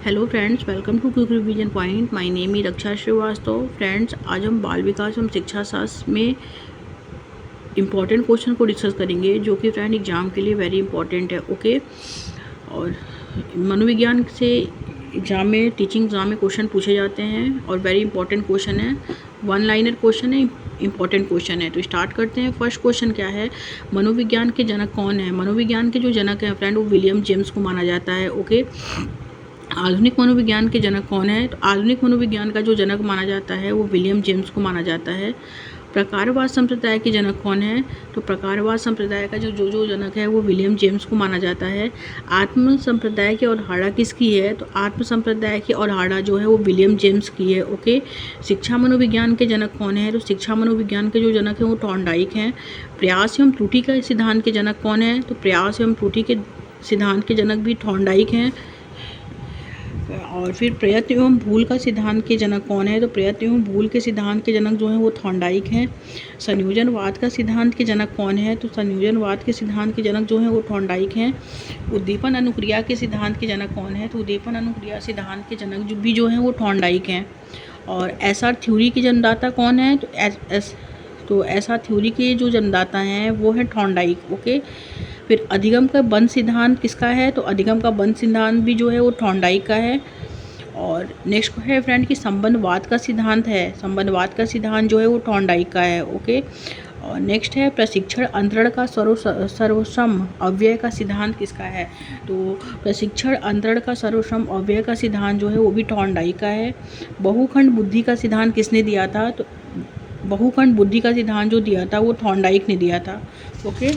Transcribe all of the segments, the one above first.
Hello friends, welcome to quick revision point. My name is Raksha Shrivastava. Friends, आज हम बाल विकास एवं शिक्षा शास्त्र में इम्पॉर्टेंट क्वेश्चन को डिस्कस करेंगे, जो कि फ्रेंड एग्जाम के लिए वेरी इंपॉर्टेंट है। ओके, और मनोविज्ञान से एग्जाम में, टीचिंग एग्जाम में क्वेश्चन पूछे जाते हैं और वेरी इंपॉर्टेंट क्वेश्चन है, वन लाइनर क्वेश्चन है, इंपॉर्टेंट क्वेश्चन है। तो स्टार्ट करते हैं। फर्स्ट क्वेश्चन क्या है, मनोविज्ञान के जनक कौन है? मनोविज्ञान के जो जनक हैं फ्रेंड, वो विलियम जेम्स को माना जाता है। ओके, आधुनिक मनोविज्ञान के जनक कौन है? तो आधुनिक मनोविज्ञान का जो जनक माना जाता है वो विलियम जेम्स को माना जाता है। प्रकारवाद संप्रदाय के जनक कौन है? तो प्रकारवाद संप्रदाय का जो जनक है वो विलियम जेम्स को माना जाता है। आत्म संप्रदाय की अवधारणा किसकी है? तो आत्म संप्रदाय की अवधारणा जो है वो विलियम जेम्स की है। ओके, शिक्षा मनोविज्ञान के जनक कौन है? तो शिक्षा मनोविज्ञान के जो जनक हैं वो थॉर्नडाइक हैं। प्रयास एवं त्रुटि के सिद्धांत के जनक कौन है? तो प्रयास एवं त्रुटि के सिद्धांत के जनक भी थॉर्नडाइक हैं। और फिर प्रयत्न एवं भूल का सिद्धांत के जनक कौन है? तो प्रयत्न एवं भूल के सिद्धांत के जनक जो हैं वो थॉर्नडाइक हैं। संयोजनवाद का सिद्धांत के जनक कौन है? तो संयोजनवाद के सिद्धांत के जनक जो हैं वो थॉर्नडाइक हैं। उद्दीपन अनुक्रिया के सिद्धांत के जनक कौन है? तो उद्दीपन अनुक्रिया सिद्धांत के जनक जो हैं वो थॉर्नडाइक हैं। और एसआर थ्योरी के जन्मदाता कौन है? तो एसआर थ्योरी के जो जन्मदाता हैं वो है थॉर्नडाइक। ओके, फिर अधिगम का बंध सिद्धांत किसका है? तो अधिगम का बंध सिद्धांत भी जो है वो थॉर्नडाइक का है। और नेक्स्ट है फ्रेंड कि संबंधवाद का सिद्धांत है, संबंधवाद का सिद्धांत जो है वो थॉर्नडाइक का है। ओके, और नेक्स्ट है प्रशिक्षण अंतरण का सर्वश्रम अव्यय का सिद्धांत किसका है? तो प्रशिक्षण अंतरण का सर्वश्रम अव्यय का सिद्धांत जो है वो भी थॉर्नडाइक का है। बहुखंड बुद्धि का सिद्धांत किसने दिया था? तो बहुखंड बुद्धि का सिद्धांत जो दिया था वो थॉर्नडाइक ने दिया था। ओके,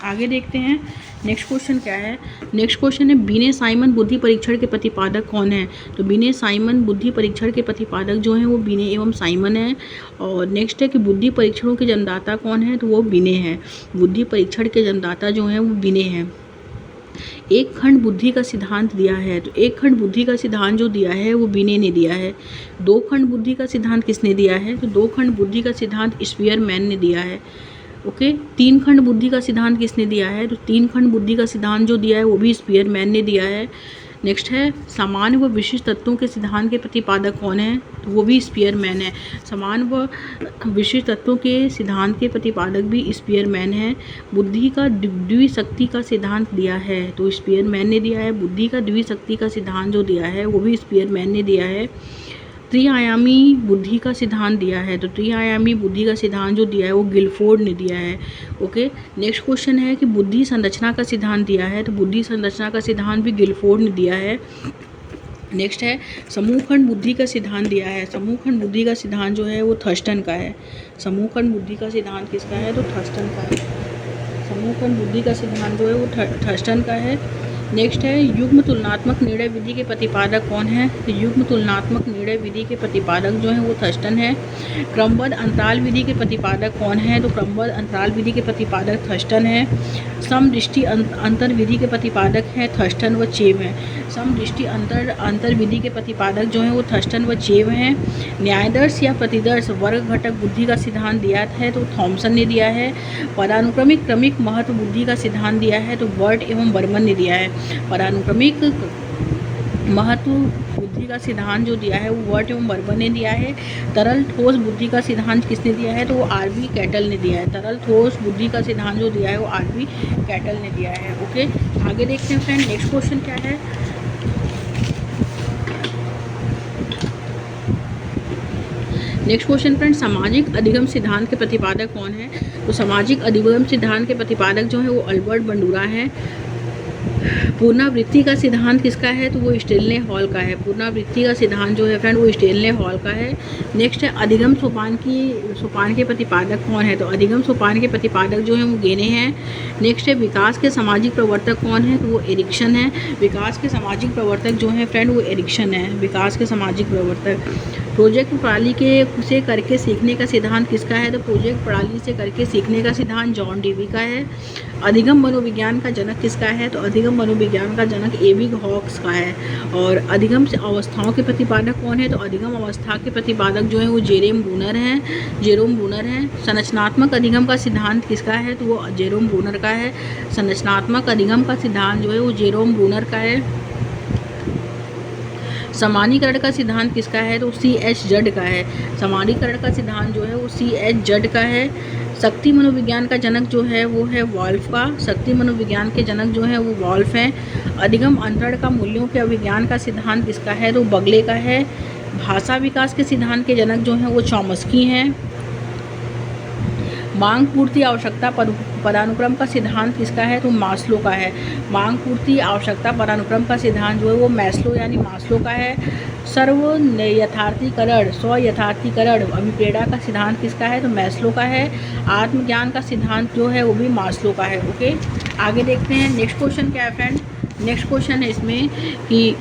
आगे देखते हैं। नेक्स्ट क्वेश्चन क्या है? नेक्स्ट क्वेश्चन है बिने साइमन बुद्धि परीक्षण के प्रतिपादक कौन है? तो बिने साइमन बुद्धि परीक्षण के प्रतिपादक जो हैं वो बिने एवं साइमन है। और नेक्स्ट है कि बुद्धि परीक्षणों के जन्मदाता कौन है? तो वो बिने हैं। बुद्धि परीक्षण के जन्मदाता जो हैं वो बिने हैं। एक खंड बुद्धि का सिद्धांत दिया है, तो एक खंड बुद्धि का सिद्धांत जो दिया है वो बिने ने दिया है। दो खंड बुद्धि का सिद्धांत किसने दिया है? तो दो खंड बुद्धि का सिद्धांत स्पीयरमैन ने दिया है। ओके, तीन खंड बुद्धि का सिद्धांत किसने दिया है? तो तीन खंड बुद्धि का सिद्धांत जो दिया है वो भी स्पीयरमैन ने दिया है। नेक्स्ट है समान व विशिष्ट तत्वों के सिद्धांत के प्रतिपादक कौन है? तो वो भी स्पीयरमैन है। समान व विशिष्ट तत्वों के सिद्धांत के प्रतिपादक भी स्पीयरमैन है। बुद्धि का द्विशक्ति का सिद्धांत दिया है, तो स्पीयरमैन ने दिया है। बुद्धि का द्विशक्ति का सिद्धांत जो दिया है वो भी स्पीयरमैन ने दिया है। त्रिआयामी बुद्धि का सिद्धांत दिया है, तो त्रिआयामी बुद्धि का सिद्धांत जो दिया है वो गिलफोर्ड ने दिया है। ओके, नेक्स्ट क्वेश्चन है कि बुद्धि संरचना का सिद्धांत दिया है, तो बुद्धि संरचना का सिद्धांत भी गिलफोर्ड ने दिया है। नेक्स्ट है समूहखंड बुद्धि का सिद्धांत दिया है, समूहखंड बुद्धि का सिद्धांत जो है वो थर्स्टन का है। समूहखंड बुद्धि का सिद्धांत किसका है? तो थर्स्टन का है। समूहखंड बुद्धि का सिद्धांत जो है वो थर्स्टन का है। नेक्स्ट है युग्म तुलनात्मक निर्णय विधि के प्रतिपादक कौन है? तो युग्म तुलनात्मक निर्णय विधि के प्रतिपादक जो है वो थर्स्टन है। क्रमबद्ध अंतराल विधि के प्रतिपादक कौन है? तो क्रमबद्ध अंतराल विधि के प्रतिपादक थर्स्टन है। समदृष्टि अंतर विधि के प्रतिपादक है थर्स्टन व चेव है। समदृष्टि अंतर विधि के प्रतिपादक जो है वो थर्स्टन व चेव हैं। न्यायदर्श या प्रतिदर्श वर्ग घटक बुद्धि का सिद्धांत दिया है, तो थॉमसन ने दिया है। पदानुक्रमिक क्रमिक महत्व बुद्धि का सिद्धांत दिया है, तो वर्ट एवं बर्मन ने दिया है। पदानुक्रमिक महत्व बुद्धि का सिद्धांत जो दिया है वो वर्ट एवं बर्मन ने दिया है। तरल ठोस बुद्धि का सिद्धांत किसने दिया है? तो वो आरबी कैटल ने दिया है। तरल ठोस बुद्धि का सिद्धांत जो दिया है वो आरबी कैटल ने दिया है। ओके, आगे देखते हैं फ्रेंड। नेक्स्ट क्वेश्चन क्या है? नेक्स्ट क्वेश्चन फ्रेंड, सामाजिक अधिगम सिद्धांत के प्रतिपादक कौन है? तो सामाजिक अधिगम सिद्धांत के प्रतिपादक जो है वो अल्बर्ट बंडूरा है। पुनरावृत्ति का सिद्धांत किसका है? तो वो स्टेनले हॉल का है। पुनरावृत्ति का सिद्धांत जो है फ्रेंड वो स्टेनले हॉल का है। नेक्स्ट है अधिगम सोपान के प्रतिपादक कौन है? तो अधिगम सोपान के प्रतिपादक जो हैं वो गेने हैं। नेक्स्ट है विकास के सामाजिक प्रवर्तक कौन है? तो वो एरिक्सन है। विकास के सामाजिक प्रवर्तक जो हैं फ्रेंड वो एरिक्सन है, विकास के सामाजिक प्रवर्तक। प्रोजेक्ट प्रणाली से करके सीखने का सिद्धांत किसका है? तो प्रोजेक्ट प्रणाली से करके सीखने का सिद्धांत जॉन डेवी का है। अधिगम मनोविज्ञान का जनक किसका है? तो अधिगम मनोविज्ञान का जनक एबिग हॉक्स का है। और अधिगम अवस्थाओं के प्रतिपादक कौन है? तो अधिगम अवस्था के प्रतिपादक जो है वो जेरोम ब्रूनर हैं। संरचनात्मक अधिगम का सिद्धांत किसका है? तो वो जेरोम ब्रूनर का है। संरचनात्मक अधिगम का सिद्धांत जो है वो जेरोम ब्रूनर का है। सामान्यीकरण का सिद्धांत किसका है? तो C.H. जड का है। सामान्यीकरण का सिद्धांत जो है वो C.H. जड का है। शक्ति मनोविज्ञान का जनक जो है वो है वॉल्फ का। शक्ति मनोविज्ञान के जनक जो है वो वॉल्फ हैं। अधिगम अंतरण का मूल्यों के अभिज्ञान का सिद्धांत किसका है? तो बगले का है। भाषा विकास के सिद्धांत के जनक जो हैं वो चॉम्स्की हैं। मांग पूर्ति आवश्यकता पदानुक्रम का सिद्धांत किसका है? तो मास्लो का है। मांग पूर्ति आवश्यकता पदानुक्रम का सिद्धांत जो है वो मैस्लो यानी मास्लो का है। सर्व यथार्थीकरण स्व यथार्थीकरण अभिप्रेरणा का सिद्धांत किसका है? तो मैस्लो का है। आत्मज्ञान का सिद्धांत जो है वो भी मास्लो का है। ओके, आगे देखते हैं नेक्स्ट क्वेश्चन क्या है फ्रेंड। नेक्स्ट क्वेश्चन है इसमें कि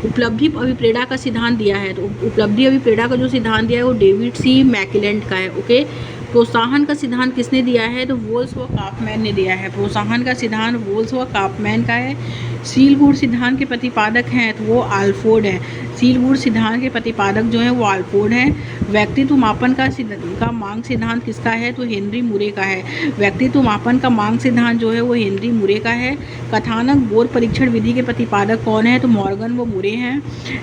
उपलब्धि अभिप्रेरणा का सिद्धांत दिया है। तो उपलब्धि अभिप्रेरणा का जो सिद्धांत दिया है वो डेविड सी मैकलेंड का है। ओके, प्रोत्साहन का सिद्धांत किसने दिया है? तो वोल्स व काफमैन ने दिया है। प्रोत्साहन का सिद्धांत वोल्स व काफमैन का है। सील गुण सिद्धांत के प्रतिपादक हैं तो वो आल्फोर्ड है। सील गुण सिद्धांत के प्रतिपादक जो है वो आल्फोर्ड हैं। व्यक्तित्व मापन का मांग सिद्धांत किसका है? तो हेनरी मुरे का है। व्यक्तित्व मापन का मांग सिद्धांत जो है वो हेनरी मुरे का है। कथानक बोर परीक्षण विधि के प्रतिपादक कौन है? तो मॉर्गन व मुरे हैं।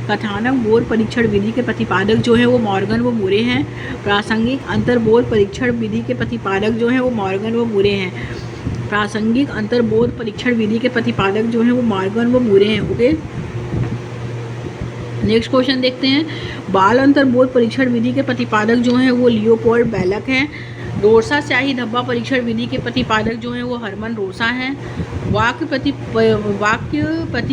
कथानक बोर परीक्षण विधि के प्रतिपादक जो है वो मॉर्गन व मुरे हैं। प्रासंगिक अंतर बोर परीक्षण विधि के प्रतिपादक जो है वो मॉर्गन व मुरे हैं। प्रासंगिक अंतर्बोध परीक्षण विधि के प्रतिपादक जो हैं वो मॉर्गन व मुरे हैं। ओके, नेक्स्ट क्वेश्चन देखते हैं। बाल अंतर्बोध परीक्षण विधि के प्रतिपादक जो हैं वो लियोपोल्ड बेलक हैं। रोसा स्याही धब्बा परीक्षण विधि के प्रतिपादक जो हैं वो हरमन रोसा हैं। वाक्य प्रति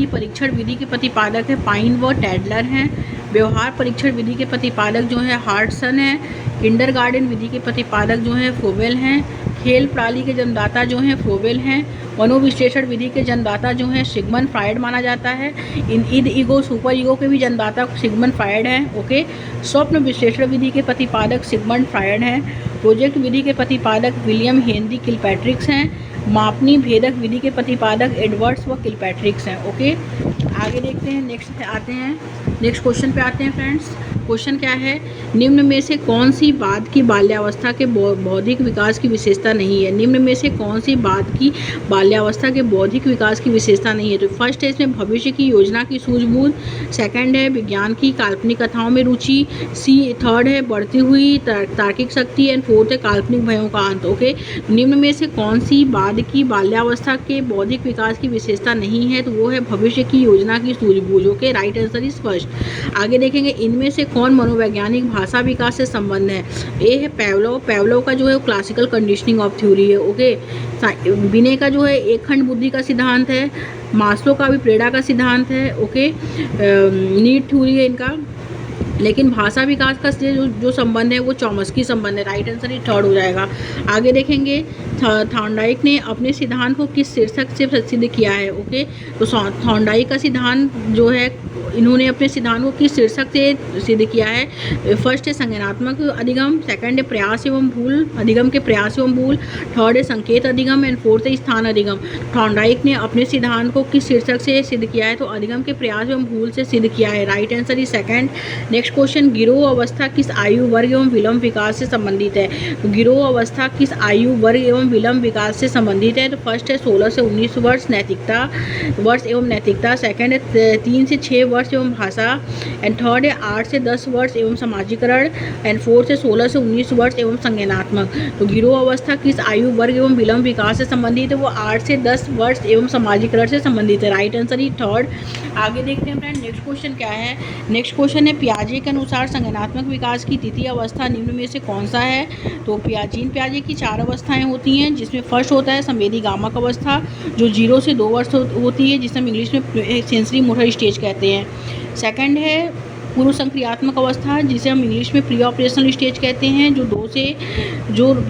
परीक्षण विधि के प्रतिपादक है पाइन व टैडलर हैं। व्यवहार परीक्षण विधि के प्रतिपादक जो है हार्टसन हैं। किंडरगार्टन विधि के प्रतिपादक जो हैं फोवेल हैं। खेल प्रणाली के जन्मदाता जो हैं फोवेल हैं। मनोविश्लेषण विधि के जन्मदाता जो हैं सिगमंड फ्रायड माना जाता है। इन ईगो सुपर ईगो के भी जन्मदाता सिगमंड फ्रायड हैं। ओके, स्वप्न विश्लेषण विधि के प्रतिपादक सिगमंड फ्रायड हैं। प्रोजेक्ट विधि के प्रतिपादक विलियम हेनरी किलपैट्रिक्स हैं। मापनी भेदक विधि के प्रतिपादक एडवर्ड्स व किलपैट्रिक्स हैं। ओके, आगे देखते हैं। नेक्स्ट क्वेश्चन पे आते हैं फ्रेंड्स। क्वेश्चन क्या है? निम्न में से कौन सी बाद की बाल्यावस्था के बौद्धिक विकास की विशेषता नहीं है? निम्न में से कौन सी बाद की बाल्यावस्था के बौद्धिक विकास की विशेषता नहीं है? तो फर्स्ट है इसमें भविष्य की योजना की सूझबूझ। सेकंड है विज्ञान की काल्पनिक कथाओं में रुचि। थर्ड है बढ़ती हुई तार्किक शक्ति। एंड फोर्थ है काल्पनिक भयों का अंत। ओके, निम्न में से कौन सी बाद की बाल्यावस्था के बौद्धिक विकास की विशेषता नहीं है? तो वो है भविष्य की योजना की सूझबूझ। Okay, right answer is first. आगे देखेंगे इनमें से कौन मनोवैज्ञानिक भाषा विकास से संबंध है? ए है पेवलोव का जो है क्लासिकल कंडीशनिंग ऑफ थ्योरी है। ओके, बिने का जो है एक खंड बुद्धि का सिद्धांत है। मास्लो का भी प्रेरणा का सिद्धांत है। ओके, नीड थ्योरी है इनका। लेकिन भाषा विकास का जो संबंध है वो चॉम्स्की संबंध है। राइट आंसर ही थर्ड हो जाएगा। आगे देखेंगे थॉर्नडाइक ने अपने सिद्धांत को किस शीर्षक से सिद्ध किया है? ओके, तो थॉर्नडाइक का सिद्धांत जो है इन्होंने अपने सिद्धांत को किस शीर्षक से सिद्ध किया है? फर्स्ट है संज्ञानात्मक अधिगम। सेकंड है प्रयास एवं भूल अधिगम के प्रयास एवं भूल। थर्ड है संकेत अधिगम। एंड फोर्थ है स्थान अधिगम। थॉर्नडाइक ने अपने सिद्धांत को किस शीर्षक से सिद्ध किया है? तो अधिगम के प्रयास एवं भूल से सिद्ध किया है। Right answer is second. Next question, गिरोह अवस्था किस आयु वर्ग एवं विलंब विकास से संबंधित है? तो गिरोह अवस्था किस आयु वर्ग एवं विलंब विकास से संबंधित है? तो फर्स्ट है 16 से 19 वर्ष नैतिकता। सेकंड है 3 से 6 वर्ष एवं भाषा। एंड थर्ड है 8 से 10 वर्ष एवं समाजीकरण। एंड फोर्थ है 16 से 19 वर्ष एवं संज्ञानात्मक। तो गिरोह अवस्था किस आयु वर्ग एवं विलंब विकास से संबंधित है? वो 8 से 10 वर्ष एवं समाजीकरण से संबंधित है। राइट आंसर ही थर्ड। आगे देखते हैं फ्रेंड नेक्स्ट क्वेश्चन क्या है। नेक्स्ट क्वेश्चन है पियाजे के अनुसार संज्ञानात्मक विकास की तृतीय अवस्था निम्न में से कौन सा है? तो पियाजे की 4 अवस्थाएं होती हैं, जिसमें फर्स्ट होता है संवेदी गामक अवस्था जो 0 से 2 वर्ष होती है, जिसे हम इंग्लिश में सेंसरी मोटर स्टेज कहते हैं। सेकंड है पूर्व संक्रियात्मक अवस्था, जिसे हम इंग्लिश में प्री ऑपरेशनल स्टेज कहते हैं, जो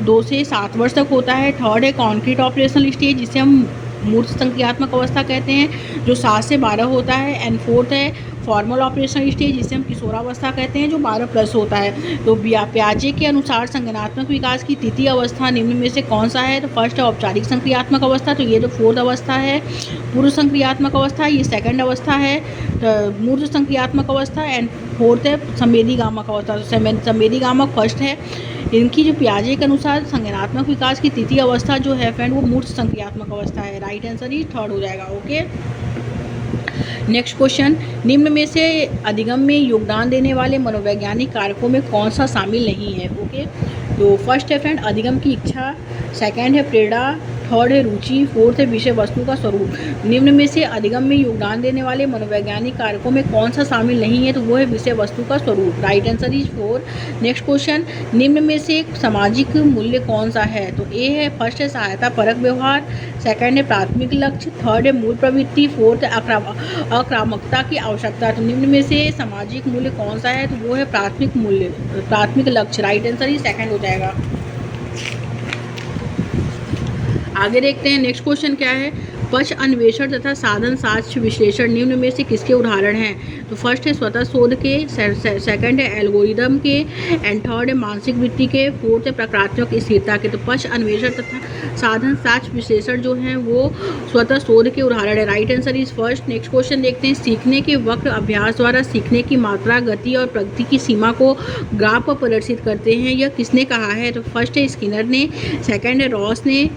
2 से 7 वर्ष तक होता है। थर्ड है कॉन्क्रीट ऑपरेशनल स्टेज, जिसे हम मूर्त संक्रियात्मक अवस्था कहते हैं, जो 7 से 12 होता है। एंड फोर्थ है फॉर्मल ऑपरेशनल स्टेज, जिसे हम किशोरावस्था कहते हैं, जो 12 प्लस होता है। तो पियाजे के अनुसार संज्ञानात्मक विकास की तृतीय अवस्था निम्न में से कौन सा है? तो फर्स्ट है औपचारिक संक्रियात्मक अवस्था, तो ये तो फोर्थ अवस्था है। पूर्व संक्रियात्मक अवस्था ये सेकंड अवस्था है। मूर्त संक्रियात्मक अवस्था एंड फोर्थ है संवेदी गामक अवस्था। संवेदी गामक फर्स्ट है। इनकी जो पियाजे के अनुसार संज्ञानात्मक विकास की तृतीय अवस्था जो है फ्रेंड वो मूर्त संक्रियात्मक अवस्था है। राइट आंसर ही थर्ड हो जाएगा। ओके। नेक्स्ट क्वेश्चन, निम्न में से अधिगम में योगदान देने वाले मनोवैज्ञानिक कारकों में कौन सा शामिल नहीं है? ओके, तो फर्स्ट है फ्रेंड अधिगम की इच्छा, सेकंड है प्रेरणा, थर्ड है रुचि, फोर्थ है विषय वस्तु का स्वरूप। निम्न में से अधिगम में योगदान देने वाले मनोवैज्ञानिक कारकों में कौन सा शामिल नहीं है? तो वो है विषय वस्तु का स्वरूप। Right answer is 4। Next question, निम्न में से सामाजिक मूल्य कौन सा है? तो ए है फर्स्ट है सहायता परक व्यवहार, सेकंड है प्राथमिक लक्ष्य, थर्ड है मूल प्रवृत्ति, फोर्थ है आक्रामकता की आवश्यकता। तो निम्न में से सामाजिक मूल्य कौन सा है? तो वो है प्राथमिक मूल्य, प्राथमिक लक्ष्य। राइट आंसर ही सेकंड हो जाएगा। आगे देखते हैं नेक्स्ट क्वेश्चन क्या है, पक्ष अन्वेषण तथा साधन साक्ष्य विश्लेषण निम्न में से किसके उदाहरण हैं? तो फर्स्ट है स्वतः शोध के, सेकंड है एल्गोरिदम के, एंड थर्ड है मानसिक वृत्ति के, फोर्थ है प्रक्रियात्मक स्थिरता के। तो पक्ष अन्वेषण तथा साधन साक्ष्य विश्लेषण जो है वो स्वतः शोध के उदाहरण है। Right answer is first. Next question देखते हैं, सीखने के वक्र अभ्यास द्वारा सीखने की मात्रा, गति और प्रगति की सीमा को ग्राफ पर प्रदर्शित करते हैं, यह किसने कहा है? तो फर्स्ट है स्किनर ने, सेकंड है रॉस ने,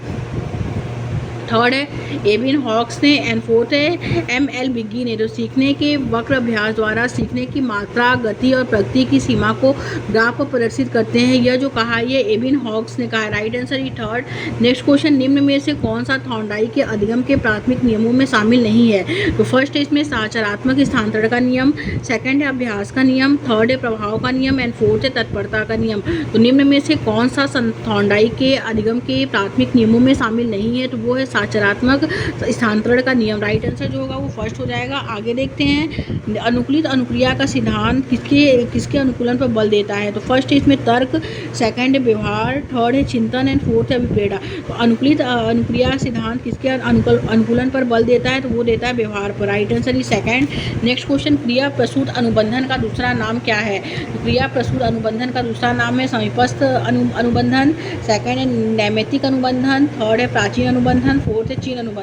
थर्ड है एबिन हॉक्स ने, एंड फोर्थ है एम.एल. बिग्गी ने। तो सीखने के वक्र अभ्यास द्वारा सीखने की मात्रा, गति और प्रगति की सीमा को ग्राफ पर प्रदर्शित करते हैं, यह जो कहा है ये एबिन हॉक्स ने कहा है। राइट आंसर ही थर्ड। नेक्स्ट क्वेश्चन, निम्न में से कौन सा थॉर्नडाइक के अधिगम के प्राथमिक नियमों में शामिल नहीं है? तो फर्स्ट है इसमें साचारात्मक स्थानांतरण का नियम, सेकंड है अभ्यास का नियम, थर्ड है प्रभाव का नियम, एंड फोर्थ है तत्परता का नियम। तो निम्न में से कौन सा थॉर्नडाइक के अधिगम के प्राथमिक नियमों में शामिल नहीं है? तो वो है साचारात्मक स्थानांतरण का नियम। राइट आंसर जो होगा वो फर्स्ट हो जाएगा। आगे देखते हैं, अनुकूलित अनुक्रिया का सिद्धांत किसके अनुकूलन पर बल देता है? तो फर्स्ट इसमें तर्क, सेकंड है व्यवहार, थर्ड है चिंतन, एंड फोर्थ है अभिप्रेरणा। तो अनुकूलित अनुक्रिया सिद्धांत किसके अनुकूलन पर बल देता है? तो वो देता है व्यवहार पर। Right answer is second. Next question, क्रिया प्रसूत अनुबंधन का दूसरा नाम क्या है? तो क्रिया प्रसूत अनुबंधन का दूसरा नाम है समीपस्थ अनुबंधन, सेकंड है नैमित्तिक अनुबंधन, थर्ड है प्राचीन अनुबंधन, फोर्थ है चीन अनुबंधन।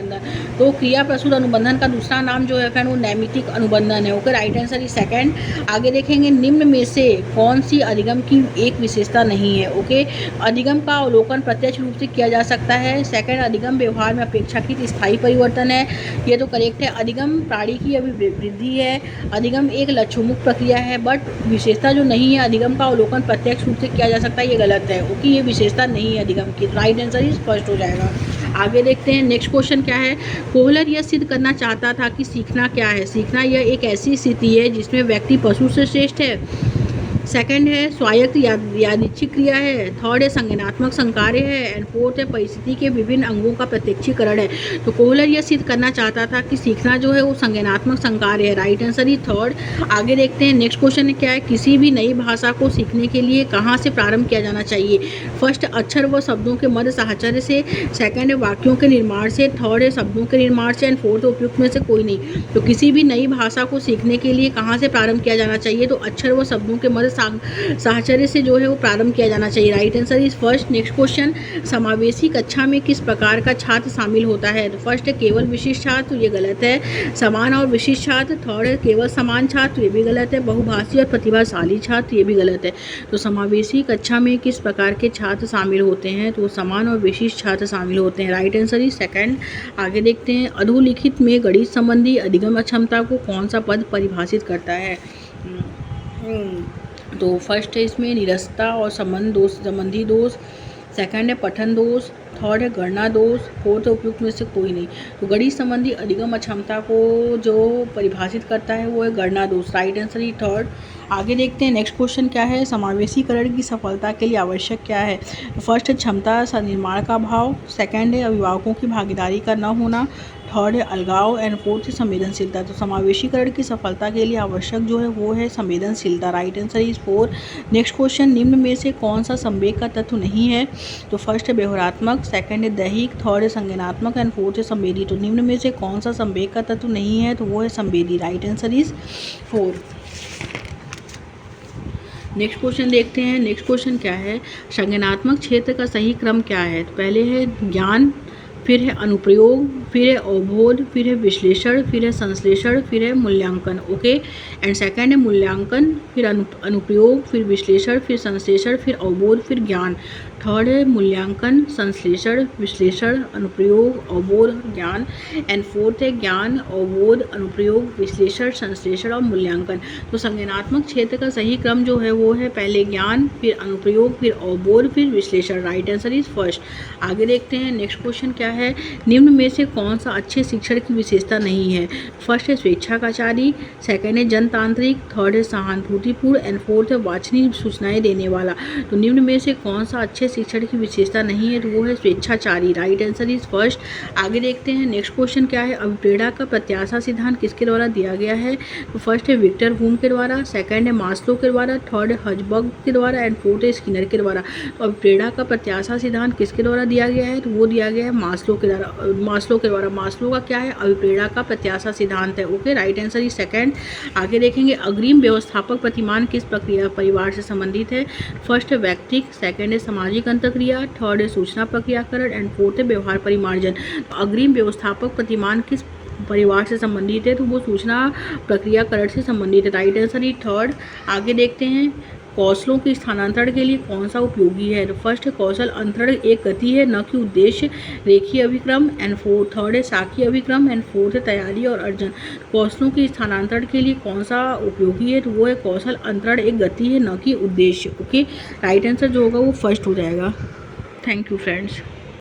तो क्रिया प्रसूत अनुबंधन का दूसरा नाम जो है फ्रेंड वो नैमित्तिक अनुबंधन है। Okay, right answer is second. आगे देखेंगे, निम्न में से कौन सी अधिगम की एक विशेषता नहीं है? ओके, अधिगम का अवलोकन प्रत्यक्ष रूप से किया जा सकता है, सेकंड अधिगम व्यवहार में अपेक्षाकृत स्थायी परिवर्तन है, ये तो करेक्ट है। अधिगम प्राणी की अभिवृद्धि है, अधिगम एक लक्ष्योन्मुख प्रक्रिया है, बट विशेषता जो नहीं है अधिगम का अवलोकन प्रत्यक्ष रूप से किया जा सकता है, ये गलत है। ओके, ये विशेषता नहीं है अधिगम की। राइट आंसर इज फर्स्ट हो जाएगा। आगे देखते हैं नेक्स्ट क्वेश्चन क्या है, कोहलर यह सिद्ध करना चाहता था कि सीखना क्या है? सीखना यह एक ऐसी स्थिति है जिसमें व्यक्ति पशु से श्रेष्ठ है, सेकंड है स्वायत्त यादृच्छिक क्रिया है, थर्ड है संज्ञानात्मक संकार्य है, एंड फोर्थ है परिस्थिति के विभिन्न अंगों का प्रत्यक्षीकरण है। तो कोहलर यह सिद्ध करना चाहता था कि सीखना जो है वो संज्ञानात्मक संकार्य है। राइट आंसर ही थर्ड। आगे देखते हैं नेक्स्ट क्वेश्चन क्या है, किसी भी नई भाषा को सीखने के लिए कहाँ से प्रारंभ किया जाना चाहिए? फर्स्ट अक्षर व शब्दों के मध्य साहचर्य से, सेकंड है वाक्यों के निर्माण से, थर्ड है शब्दों के निर्माण से, एंड फोर्थ उपयुक्त में से कोई नहीं। तो किसी भी नई भाषा को सीखने के लिए कहाँ से प्रारंभ किया जाना चाहिए? तो अक्षर व शब्दों के मध्य साहचर्य से जो है वो प्रारंभ किया जाना चाहिए। Right answer is first. Next question, समावेशी कक्षा में किस प्रकार का छात्र शामिल होता है? तो फर्स्ट है केवल विशिष्ट छात्र, ये गलत है। समान और विशिष्ट छात्र, थर्ड है केवल समान छात्र, ये भी गलत है। बहुभाषी और प्रतिभाशाली छात्र, ये भी गलत है। तो समावेशी कक्षा में किस प्रकार के छात्र शामिल होते हैं? तो समान और विशिष्ट छात्र शामिल होते हैं। Right answer is second. आगे देखते हैं, अधोलिखित में गणित संबंधी अधिगम अक्षमता को कौन सा पद परिभाषित करता है? तो फर्स्ट है इसमें निरस्ता और संबंधी दोष, सेकंड है पठन दोष, थर्ड है गणना दोष, फोर्थ उपयुक्त में से कोई नहीं। तो गणित संबंधी अधिगम अक्षमता को जो परिभाषित करता है वो है गणना दोष। राइट आंसर ही थर्ड। आगे देखते हैं नेक्स्ट क्वेश्चन क्या है, समावेशीकरण की सफलता के लिए आवश्यक क्या है? तो फर्स्ट है क्षमता निर्माण का अभाव, सेकंड है अभिभावकों की भागीदारी का न होना, थर्ड है अलगाव, एंड फोर्थ है संवेदनशीलता। तो समावेशीकरण की सफलता के लिए आवश्यक जो है वो है संवेदनशीलता। Right answer is 4। Next question, निम्न में से कौन सा संवेग का तत्व नहीं है? तो फर्स्ट है व्यवहारात्मक, सेकंड है दैहिक, थर्ड है संज्ञानात्मक, एंड फोर्थ है संवेदी। तो निम्न में से कौन सा संवेग का तत्व नहीं है? तो वो है संवेदी। Right answer is 4। Next question देखते हैं। नेक्स्ट क्वेश्चन क्या है, संज्ञानात्मक क्षेत्र का सही क्रम क्या है? तो पहले है ज्ञान, फिर है अनुप्रयोग, फिर है अवबोध, फिर है विश्लेषण, फिर है संश्लेषण, फिर है मूल्यांकन। ओके, एंड सेकंड है मूल्यांकन, फिर अनुप्रयोग, फिर विश्लेषण, फिर संश्लेषण, फिर अवबोध, फिर ज्ञान। थर्ड है मूल्यांकन, संश्लेषण, विश्लेषण, अनुप्रयोग, अवबोध, ज्ञान। एंड फोर्थ है ज्ञान, अवबोध, अनुप्रयोग, विश्लेषण, संश्लेषण और मूल्यांकन। तो संज्ञानात्मक क्षेत्र का सही क्रम जो है वो है पहले ज्ञान, फिर अनुप्रयोग, फिर अवबोध, फिर विश्लेषण। Right answer is first. आगे देखते हैं नेक्स्ट क्वेश्चन क्या है। निम्न में से कौन सा अच्छे शिक्षण की विशेषता नहीं है। फर्स्ट है स्वेच्छाचारी, सेकंड है जनतांत्रिक, थर्ड है सहानुभूतिपूर्ण एंड फोर्थ है वांछनीय सूचनाएं देने वाला। तो निम्न में से कौन सा अच्छे शिक्षण की विशेषता नहीं है, तो वो है स्वेच्छाचारी। Right answer is first. आगे देखते हैं नेक्स्ट क्वेश्चन क्या है। अभिप्रेरणा का प्रत्याशा सिद्धांत किसके द्वारा दिया गया है। तो फर्स्ट है विक्टर वूम के द्वारा, सेकंड है मास्लो के द्वारा, थर्ड है हर्ज़बर्ग के द्वारा एंड फोर्थ है स्किनर के द्वारा। तो अभिप्रेरणा का प्रत्याशा सिद्धांत किसके द्वारा दिया गया है, तो वो दिया गया है मास्लो के द्वारा। मास्लो का क्या है, अभिप्रेरणा का प्रत्याशा सिद्धांत है। Okay, right answer is second. आगे देखेंगे अग्रिम व्यवस्थापक प्रतिमान किस प्रक्रिया परिवार से संबंधित है। फर्स्ट है व्यक्तिक, सेकंड है सामाजिक अंतःक्रिया, थर्ड है सूचना प्रक्रियाकरण एंड फोर्थ है व्यवहार परिमार्जन। तो अग्रिम व्यवस्थापक प्रतिमान किस परिवार से संबंधित है, तो वो सूचना प्रक्रियाकरण से संबंधित है। Right answer is third. आगे देखते हैं कौशलों के स्थानांतरण के लिए कौन सा उपयोगी है। तो फर्स्ट है कौशल अंतरण एक गति है न कि उद्देश्य, रेखीय अभिक्रम एंड थर्ड है साखी अभिक्रम एंड फोर्थ है तैयारी और अर्जन। कौशलों के स्थानांतरण के लिए कौन सा उपयोगी है, तो वो है कौशल अंतरण एक गति है न कि उद्देश्य। ओके, राइट आंसर जो होगा वो फर्स्ट हो जाएगा। Thank you friends.